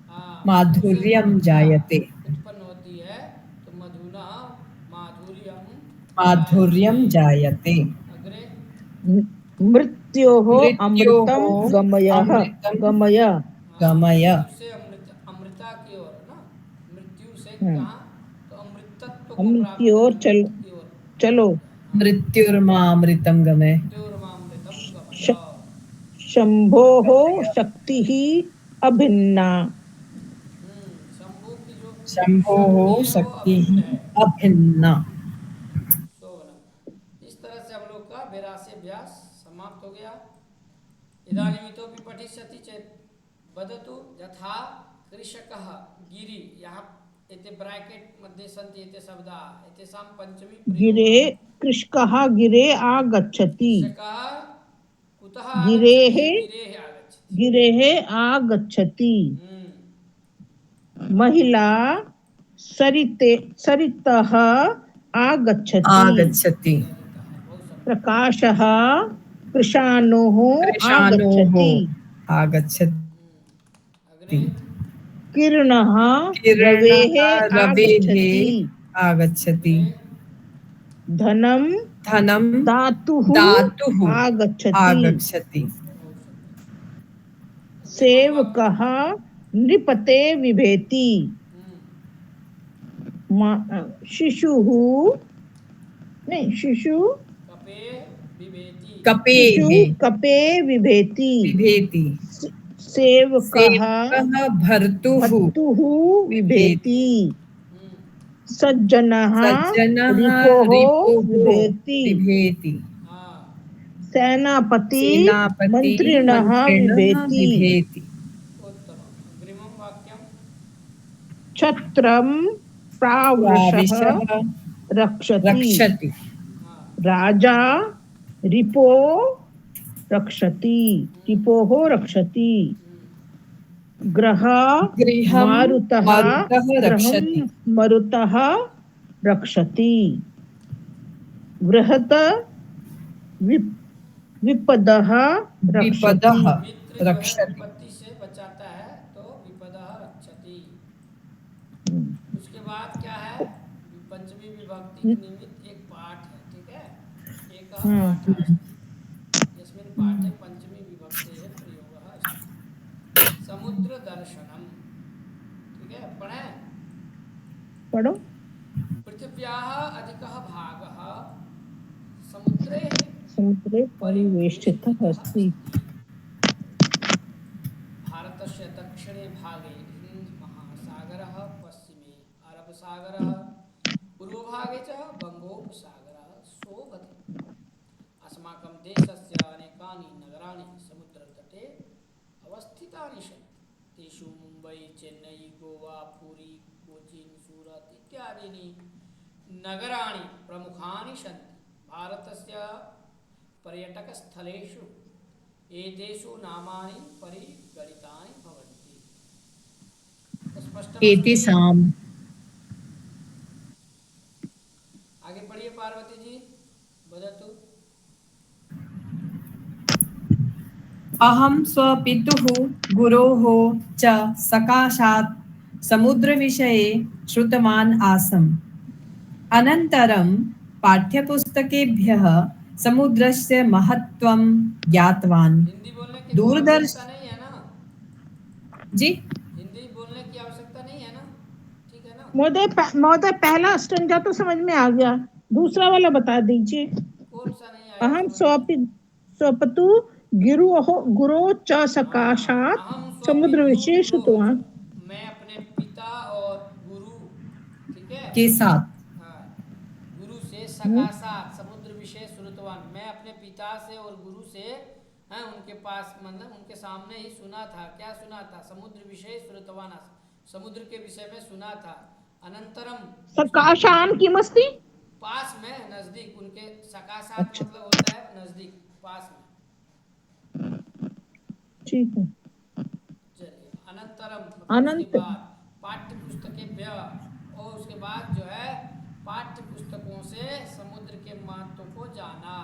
हाँ, मधु से माधुर्यं मधुरता जायते उत्पन्न होती है तो मधुना माधुर्यम माधुर्यं जायते। जायते अग्रे मृत्योः मृत्योः अमृतं गमयः अमृतं गमय। हाँ, गमय मृत्यु से अमृता की ओर ना, मृत्यु से कहाँ? तो अमृतत्व को प्राप्त अमृत्योर करने की ओर। चलो। हाँ, मृत्युर्मामृतं गमय मृत्युर्मामृतम गमय। शंभोः शक्तिः अभिन्ना। शंभु की जो शंभोः शक्ति है वो शक्तिः अभिन्न है। अभिन्ना। शोभनम। इस तरह से हम लोग का 82 अभ्यास समाप्त हो गया। इदानीमितोपि पठिष्यति चेत् वदतु। यथा कृषकः गिरि, यहाँ एते ब्रैकेट मध्ये सन्ति एते शब्दाः, एतेषां पञ्चमी गिरे प्रयोगः। कृषकः गिरे आगच्छति। कृषकः कुतः गिरेः आगच्छति? गिरेः आगच्छति। गिरेः आगच्छति। हम्म, महिला सरितः आगच्छति। आगच्छति सरितः, बहुत सम्यक्। प्रकाशः कृशानोः कृशानोः आगच्छति। आगच्छति अग्रे किरणः किरणः रवेः रवेः आगच्छति। आगच्छति अग्रे धनं धनं धातुः धातुः आगच्छति। आगच्छति बहुत सम्यक्। अग्रिमं सेवकः वाक्यं। नृपते बिभेति। शिशुः नहीं शिशु कपे बिभेति। शिशु कपेः कपे बिभेति। बिभेति सेवकः सेवकः भर्तुः भर्तुः बिभेति बिभेति। हम्म, सज्जनः सज्जनः रिपोः रिपुः बिभेति। बिभेति हाँ, सेनापति सेनापति मन्त्रिणः मन्त्रिणः बिभेति। बिभेति उत्तमम्। अग्रिमं वाक्यं। छत्रं प्रावृषः प्राविशः रक्षति। रक्षति हाँ, राजा रिपो रक्षति। रिपोः रक्षति। ग्रह गृहं मारुतः मरुतः गृहं रक्षति मरुतः रक्षति। बृहत् विपदः रक्षति। विपदः मित्र जो है रक्षति विपत्ति से बचाता है तो विपदः रक्षति। उसके बाद क्या है? पंचमी विभक्ति के निमित्त एक पाठ है, ठीक है? एक पाठ अस्ति यस्मिन् पाठे पंचमी विभक्तेः प्रयोगः अस्ति। समुद्र दर्शनम, ठीक है? पढ़ें। पढ़ो। पृथिव्याः अधिकः भागः समुद्रे समुद्रे परिवेष्टितः अस्ति। भारतस्य दक्षिणे भागे हिन्दमहासागरः, पश्चिमे अरबसागरः, पूर्वभागे च बङ्गोपसागरः शोभते। अस्माकं देशस्य अनेकानि नगराणि समुद्रतटे अवस्थितानि सन्ति। तेषु मुम्बै, चेन्नई, गोवा, पुरी, कोचीन, सूरत् इत्यादीनि नगराणि प्रमुखानि सन्ति। भारतस्य पर्यटकस्थलेषु एतेषु नामानि परिगणितानि भवन्ति। स्पष्टमस्ति? एतेषाम् आगे पढ़िए पार्वती जी, वदतु। अहं स्वपितुः गुरोः च सकाशात् समुद्रविषये श्रुतवान् आसम्। अनन्तरं पाठ्यपुस्तकेभ्यः समुद्रस्य महत्त्वं ज्ञातवान्। हिंदी बोलने की आवश्यकता नहीं है ना? जी हिंदी बोलने की आवश्यकता नहीं है ना? ठीक है ना? महोदय पहला स्टंजा तो समझ में आ गया, दूसरा वाला बता दीजिए। कौन सा नहीं आया अहम समझ में? स्वपितु गुरो च सकाशात् अहम समुद्र स्वपितु विषय गुरोः, श्रुतवान्। मैं अपने पिता और गुरु, ठीक है? के साथ हाँ, गुरु से सकाशात समुद्र विषय श्रुतवान, मैं अपने पिता से और गुरु से हैं उनके पास, मतलब उनके सामने ही सुना था। क्या सुना था? समुद्र विषय श्रुतवान, समुद्र के विषय में सुना था। अनंतरम सकाशान की मस्ती पास में, नजदीक, उनके सकाशात अच्छा मतलब होता है नजदीक, पास में। ठीक है। चलिए, अनंतरम मतलब उसके बाद पाठ्य पुस्तकेभ्यः दर्शनेभ्य, और उसके बाद जो है पाठ्य पुस्तकों से समुद्र के महत्व को जाना।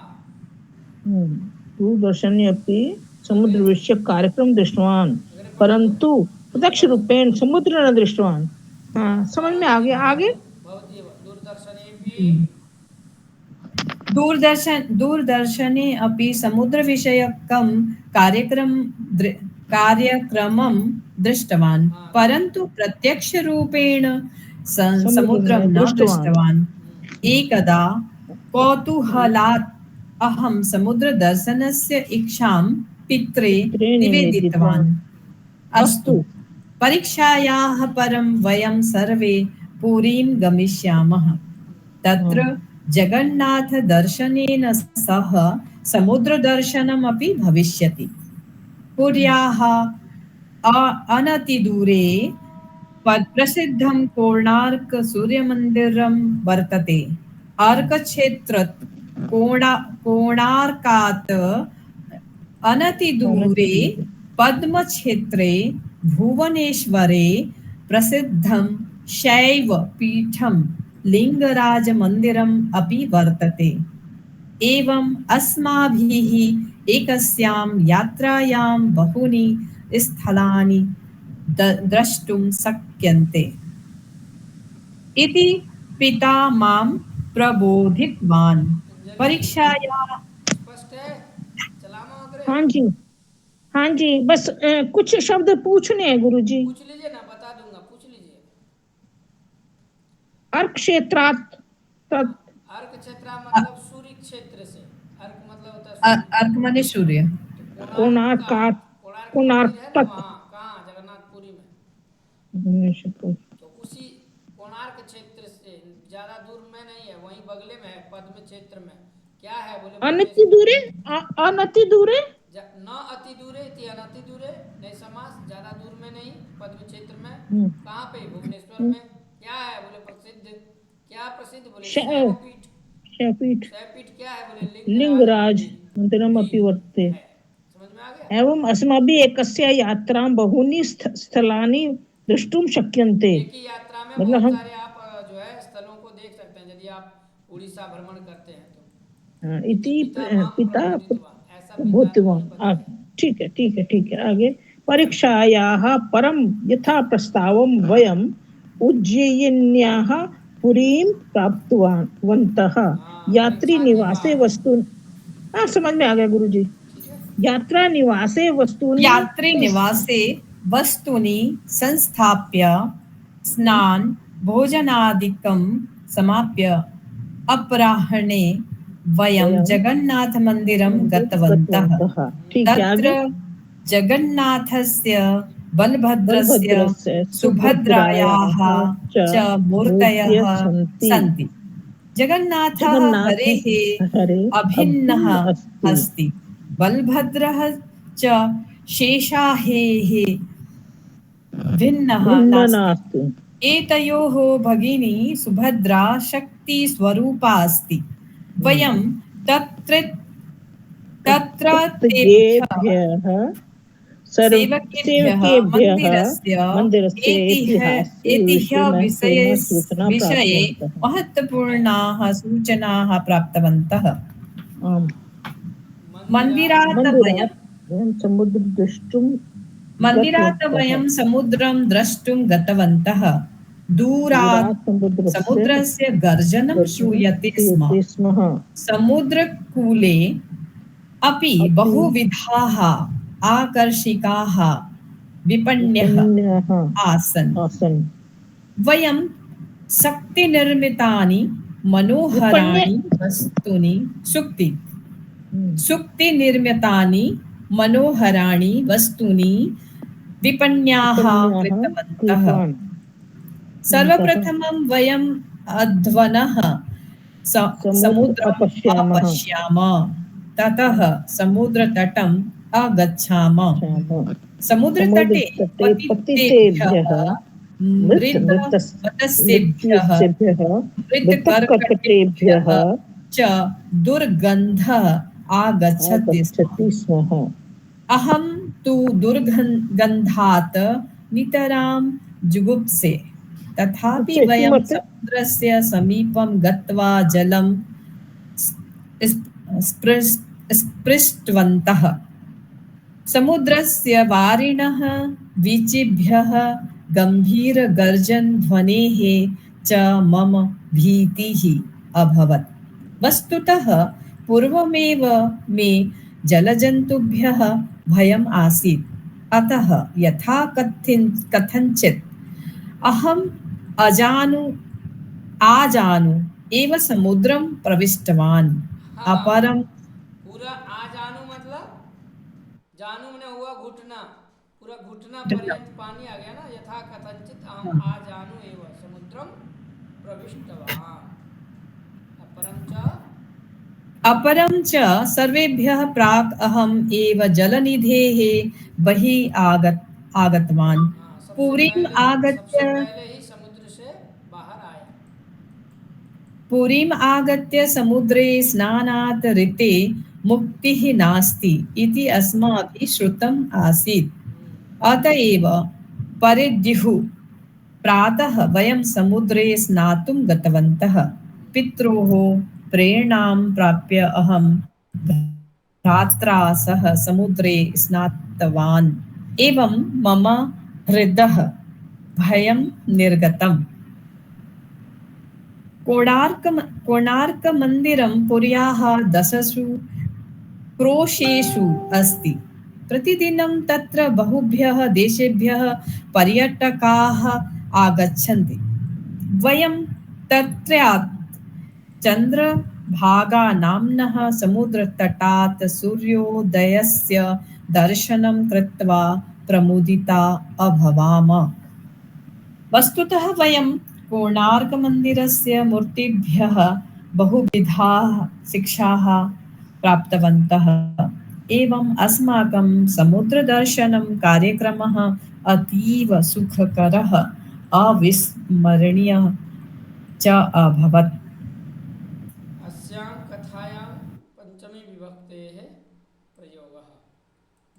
दूरदर्शने अपि समुद्र विषय कार्यक्रम दृष्टवान, परंतु प्रत्यक्ष रूपेण समुद्र न दृष्टवान। हाँ, समझ में आ गया। आगे भवती दूरदर्शने भी दूरदर्शने अपि समुद्रविषयकं कार्यक्रमं दृष्टवान्, परन्तु प्रत्यक्षरूपेण समुद्रं न दृष्टवान्। एकदा कौतूहलात् अहं समुद्रदर्शनस्य इच्छां पित्रे निवेदितवान्। अस्तु, परीक्षायाः परं वयं सर्वे पुरीं गमिष्यामः। तत्र जगन्नाथदर्शनेन सह समुद्रदर्शनमपि भविष्यति। पुर्याः अनतिदूरे प्रसिद्धं कोणार्क सूर्यमन्दिरं वर्तते। अर्कक्षेत्रात् कोणार्कात् अनतिदूरे पद्मक्षेत्रे भुवनेश्वरे प्रसिद्धं शैवपीठं लिङ्गराजमन्दिरम् अपि वर्तते। एवम् अस्माभिः एकस्यां यात्रायां बहूनि स्थलानि द्रष्टुं शक्यन्ते इति पिता मां प्रबोधितवान्। परीक्षायाः स्पष्ट है, चलामा वगैरह हाँ जी, हाँ जी, बस कुछ शब्द पूछने हैं गुरुजी। पूछ लीजिए ना, बता दूंगा, पूछ लीजिए। अर्क क्षेत्रात्, अर्क क्षेत्र मतलब सूर्य क्षेत्र से, अर्क मतलब होता है अर्क माने सूर्य। कोणार्कात्, कोणार्क कहाँ, जगन्नाथपुरी में, तो उसी कोणार्क क्षेत्र से ज्यादा दूर में नहीं है, वहीं बगले में है, पद्म क्षेत्र में। क्या है बोले, अनति दूरे, अनति दूरे, न अति दूरे थी, अनति दूरे नहीं समास, ज्यादा दूर में नहीं, पद्म क्षेत्र में। कहाँ पे, भुवनेश्वर में। क्या है बोले प्रसिद्ध, क्या प्रसिद्ध बोले शैवपीठ। शैवपीठ क्या है बोले लिंगराज मंदिरम अपि वर्तते। समझ में आ गया। एवं अस्माभिः एकस्य यात्रां बहूनि स्थलानि द्रष्टुं शक्यन्ते। एक ही यात्रा में मतलब बहुत हम सारे आप जो है स्थलों को देख सकते हैं, यदि आप उड़ीसा भ्रमण करते हैं तो। इति पिता ऐसा भूतवान्। ठीक है, ठीक है, ठीक है। आगे परीक्षायाः परं यथा प्रस्तावं वयम् उज्जयिन्याः पुरीं प्राप्तवन्तः। यात्री निवासे वस्तु, हाँ समझ में आ गया गुरुजी। यात्रा निवासे वस्तूनि संस्थाप्य स्नान भोजनादिकं समाप्य अपराह्णे वयं जगन्नाथ मन्दिरं गतवन्तः। तत्र जगन्नाथस्य बलभद्रस्य सुभद्रायाः च मूर्तयः सन्ति। जगन्नाथः हरेः अभिन्नः अस्ति, बलभद्रः च शेषाहेः भिन्नः नास्ति। एतयोः भगिनी सुभद्रा शक्तिस्वरूपा अस्ति। वयं तत्र तेभ्यः सेवकेभ्यः मन्दिरस्य ऐतिह्यविषये महत्वपूर्णाः सूचनाः प्राप्तवन्तः। मन्दिरात् वयं समुद्रं द्रष्टुं गतवन्तः। दूरात् समुद्रस्य गर्जनं श्रूयते स्म। समुद्रकूले अपि बहुविधाः आकर्षकाः विपण्यः आसन्। वयं शक्तिनिर्मितानि मनोहराणि वस्तूनि सुक्तिनिर्मितानि मनोहराणि वस्तूनि विपण्याः कृतवन्तः। सर्वप्रथमं वयम् अध्वनः समुद्रम् अपश्याम, ततः समुद्रतटम् अगच्छाम। समुद्रतटे पतितेभ्यः मृतमत्स्येभ्यः मृतकर्कटेभ्यः च दुर्गन्धः आगच्छति स्म। अहं तु दुर्गन्धात् नितरां जुगुप्से। तथापि से वयं किमर्थे? समुद्रस्य समीपं गत्वा जलं स्पृष्टवन्तः। समुद्रस्य वारिणः वीचिभ्यः गम्भीरगर्जनध्वनेः च मम भीतिः अभवत्। वस्तुतः पूर्वमेव मे जलजन्तुभ्यः भयम् आसीत्, अतः यथा कथञ्चित् अहम् आजानु एव समुद्रं प्रविष्टवान्। हाँ, अपरं पूरा आ जानू मतलब जानू ने हुआ घुटना, पूरा घुटना पर्यंत पानी आ गया ना। यथा कथंचित अहम आ जानू एवं समुद्रम प्रविष्टवान। अपरं च अपरं च सर्वेभ्यः प्राक् अहम् एव जलनिधेः बहिः आगतवान्। हाँ, पुरीम् सबसे आगत्य पहले ही समुद्र से बाहर आया। पुरीम् आगत्य समुद्रे स्नानात् ऋते मुक्तिः नास्ति इति अस्माभिः श्रुतम् आसीत्। अत एव परिद्युः प्रातः वयं समुद्रे स्नातुं गतवन्तः। पित्रोः प्रेरणां प्राप्य अहं भ्रात्रा सह समुद्रे स्नातवान्। एवं मम हृदः भयं निर्गतम्। कोणार्कमन्दिरं पुर्याः 10 क्रोशेषु अस्ति। प्रतिदिनं तत्र बहुभ्यः देशेभ्यः पर्यटकाः आगच्छन्ति। वयं तत्रात् चन्द्रभागा नाम्नः समुद्रतटात् सूर्योदयस्य दर्शनं कृत्वा प्रमुदिता अभवाम। वस्तुतः वयं कोणार्कमन्दिरस्य मूर्तिभ्यः बहुविधाः शिक्षाः प्राप्तवन्तः। एवं अस्माकं समुद्रदर्शनं कार्यक्रमः अतीव सुखकरः अविस्मरणीयः च अभवत्। अस्यां कथायां पंचमी विभक्तेः प्रयोगः।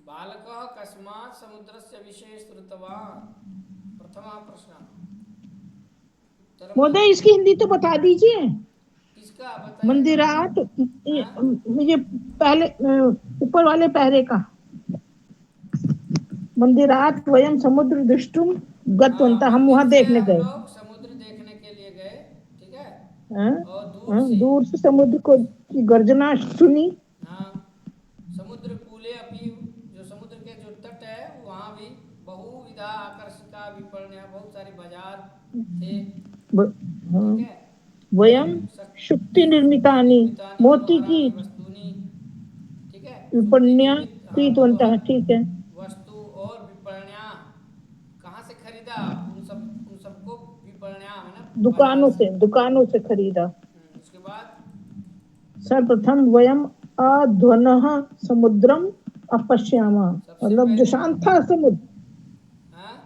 बालकः कस्मात् समुद्रस्य विषये श्रुतवान्? प्रथमः प्रश्नः। महोदय इसकी हिंदी तो बता दीजिए। किसका बताइए? मंदिरात, हाँ? ये पहले ऊपर वाले पहरे का। मंदिरात वयम समुद्र दृष्टुम गतवन्तः, हम मंदिर वहां से देखने हम गए। लोग समुद्र देखने के लिए गए, ठीक है। हाँ? और दूर से समुद्र को की गर्जना सुनी। हाँ, समुद्र कूले अपि, जो समुद्र के जो तट है वहाँ भी बहुविधा आकर्षिका विपणियाँ, बहुत सारे बाजार थे, हाँ। ठीक है। वयम शुक्ति निर्मितानि मोती की मनोहराणि वस्तुनि, ठीक है। विपण्या निर्मित, हाँ, क्रीतवन्तः, मनोहर ठीक है। वस्तु और विपणियाँ कहाँ से खरीदा? उन सबको विपणियाँ है ना, बाजार से। दुकानों से खरीदा। उसके बाद सर्वप्रथम वयम अध्वनः समुद्रम अपश्यामः, सबसे मतलब जो पहले, शांत था समुद्र, हाँ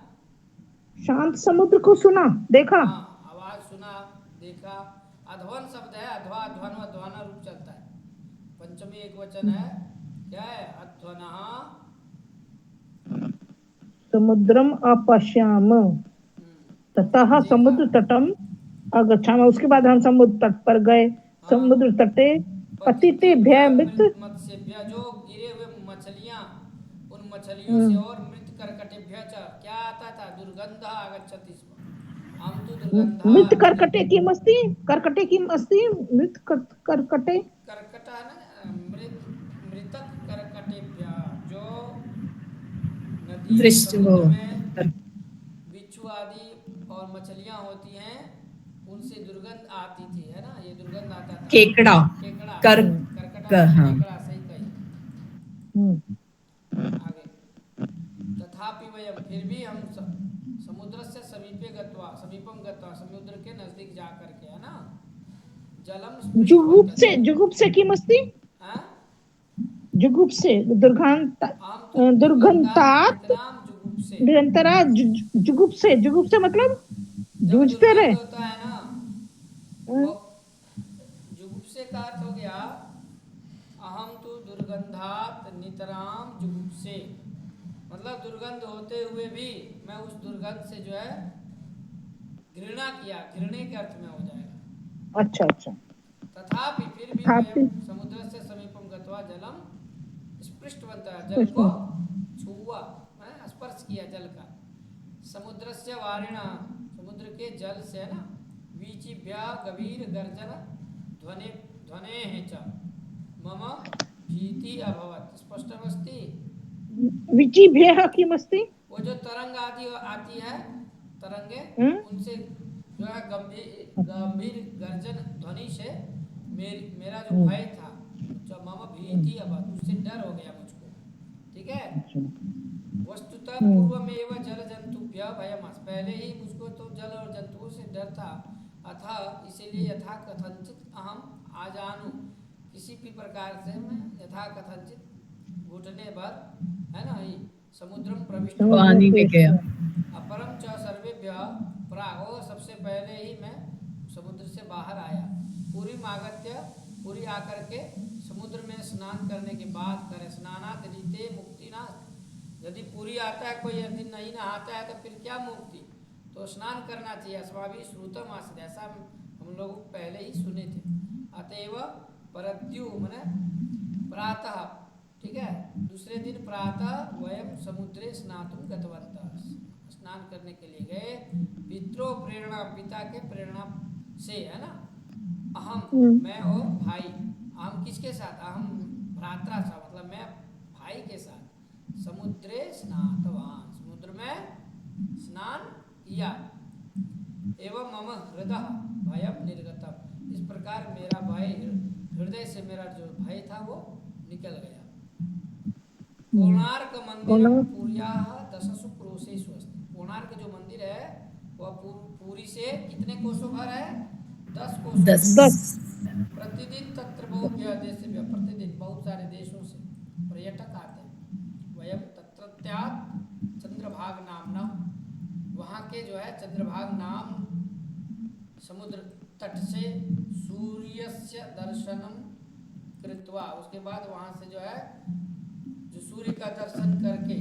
शांत समुद्र को सुना, देखा। हाँ, आवाज सुना, देखा। अध्वन शब्द है, अध्वा अध्वन अध्वाना रूप चलता है। पंचमी एक वचन है, क्या है? अध्वनः समुद्रम अपश्याम ततः समुद्र तटम अगच्छाम, उसके बाद हम समुद्र तट पर गए। समुद्र तटे पतिते भय मृत मत्स्यभ्य, जो गिरे हुए मछलियां, उन मछलियों से और मृत कर्कटेभ्य च, क्या आता था? दुर्गंध आगच्छति स्म। हम तो दुर्गंधा, मृत करकटे की मस्ती, करकटे की मस्ती, मृत करकटे, कर्कट है ना, मृतक कर्कटेभ्य, जो नदी समुद्र में बिच्छू आदि और मछलियां होती हैं, उनसे दुर्गंध आती थी, है ना। ये दुर्गंध आता था। केकड़ा कर्कटा, हाँ। केकड़ा, सही कही। आगे, तथापि वयम, फिर भी हम समुद्र से समीपम गत्वा, समुद्र के नजदीक जा करके, है ना, जलम जुगुप से की मस्ती, हाँ? जुगुप से दुर्गंधात निरंतरा जुगुप से मतलब जूझते रहे। होता है ना, जुगुप से का अर्थ हो गया, अहम तो दुर्गंधात नितराम जुगुप से, मतलब दुर्गंध होते हुए भी मैं उस दुर्गंध से जो है घृणा किया, घृणे के अर्थ में हो जाएगा। अच्छा अच्छा। तथापि फिर भी तथापि वयम समुद्र से समीपम गत्वा जलम स्पृष्टवन्तः, जल को छुआ, स्पर्श किया जल का। समुद्र से वारिणा, समुद्र के जल से ना, वीचिभ्या गभीर गर्जन ध्वनि ध्वने च मम भीति अभवत। स्पष्टमस्ति। विचिभ्यः किमस्ति? वो जो तरंग आती है, तरंगे, हम्म? उनसे जो है गंभीर गंभीर गर्जन ध्वनि से मेरा जो भय था, जो मम भीति अभवत, उससे डर हो गया मुझको। ठीक है। वस्तुतः पूर्वमेव जल जंतुभ्य भयमस्, पहले ही मुझको तो जल और जंतुओं से डर था। अतः इसीलिए यथा कथंचित अहम आजानु, किसी भी प्रकार से मैं यथा कथंचित घुटने भर, है ना, ही समुद्रम प्रविष्ट पानी में गया। अपरम च सर्वेभ्य प्राग, सबसे पहले ही मैं समुद्र से बाहर आया। पूरी मागत्य, पूरी आकर के समुद्र में स्नान करने के बाद करे स्नानात रीते मुक्तिना, यदि पूरी आता है कोई, यदि नहीं नहाता है तो फिर क्या मुक्ति, तो स्नान करना चाहिए। अस्माभि श्रुतम आसित, ऐसा हम लोग पहले ही सुने थे। अतएव परद्यु मने प्रातः, ठीक है, दूसरे दिन प्रातः वयम समुद्रे स्नातुम गतवन्तः, स्नान करने के लिए गए। पितरो प्रेरणा, पिता के प्रेरणा से, है ना, अहम, मैं और भाई, अहम किसके साथ, अहम भ्रात्रा सा, मतलब मैं भाई के साथ, समुद्रे स्नातवान, समुद्र में स्नान किया। एवं मम हृदय भयम निर्गतम, इस प्रकार मेरा भय, हृदय से मेरा जो भय था वो निकल गया। कोणार्क मंदिरम पुर्याः दशसु क्रोशेषु अस्ति, कोणार्क जो मंदिर है वह पुरी से कितने कोसों भर है, 10 कोसों। 10। प्रतिदिन तत्र बहुभ्यः देशेभ्यः, प्रतिदिन बहुत सारे देशों से पर्यटक आते हैं। वयम तत्रत्यात् चंद्रभाग नामना, वहाँ के जो है चंद्रभाग नाम समुद्र तट से सूर्यस्य दर्शनम कृत्वा, उसके बाद वहाँ से जो है जो सूर्य का दर्शन करके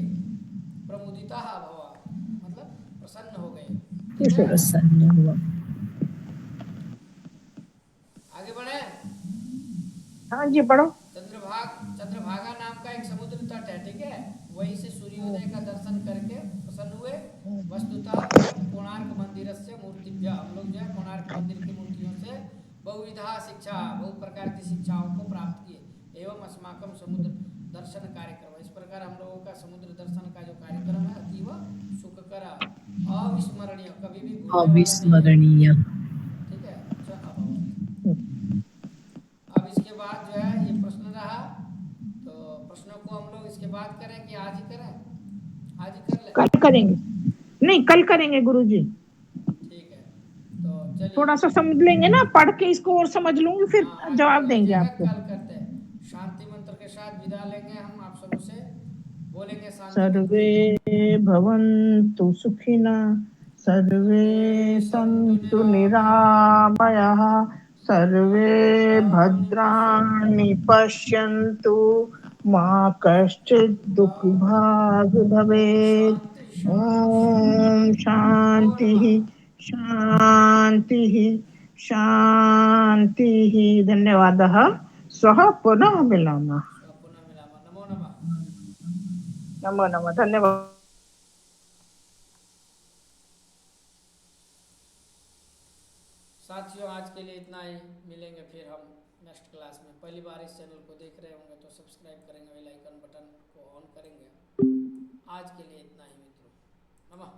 प्रमुदिता भवा, मतलब प्रसन्न हो गए। प्रसन्न हुआ। आगे बढ़े। हाँ जी पढ़ो। चंद्रभागा नाम का एक समुद्र तट है, ठीक है, वहीं से सूर्योदय का दर्शन करके प्रसन्न हुए। वस्तुतः वयम कोणार्क मंदिर से मूर्तिभ्य, हम लोग जो है कोणार्क मंदिर की मूर्तियों से बहुविधा शिक्षा, बहुत प्रकार की शिक्षाओं को प्राप्त किए। एवं अस्माकम समुद्र दर्शन कार्यक्रम, इस प्रकार हम लोगों का समुद्र दर्शन का जो कार्यक्रम है अतीव सुखकर, अविस्मरणीय, कभी भी भूलने वाला नहीं है। अविस्मरणीय। ठीक है। अब इसके बाद जो है ये प्रश्न रहा, तो प्रश्नों को हम लोग इसके बाद करें कि आज ही करें, आज ही कर लें। कल करेंगे, नहीं कल करेंगे गुरुजी। ठीक है, तो चलिए थोड़ा सा समझ लेंगे ना, पढ़ के इसको और समझ लूंगी, फिर जवाब देंगे आपको। कल करते हैं। शांति मंत्र के साथ विदा लेंगे हम आप सबों से, बोलेंगे शांति। सर्वे भवन्तु सुखिनः, सर्वे सन्तु निरामयाः, सर्वे भद्राणि पश्यन्तु, मा कश्चित् दुःखभाग् भवेत्। ॐ शान्तिः शान्तिः शान्तिः। धन्यवादः। श्वः पुनः मिलामः। नमो नमः। नमो नमः। धन्यवाद। साथियों आज के लिए इतना ही, मिलेंगे फिर हम नेक्स्ट क्लास में। पहली बार इस चैनल को देख रहे होंगे तो सब्सक्राइब करेंगे, बेल आइकन बटन को ऑन करेंगे। आज के लिए इतना ही मित्रों, नमः।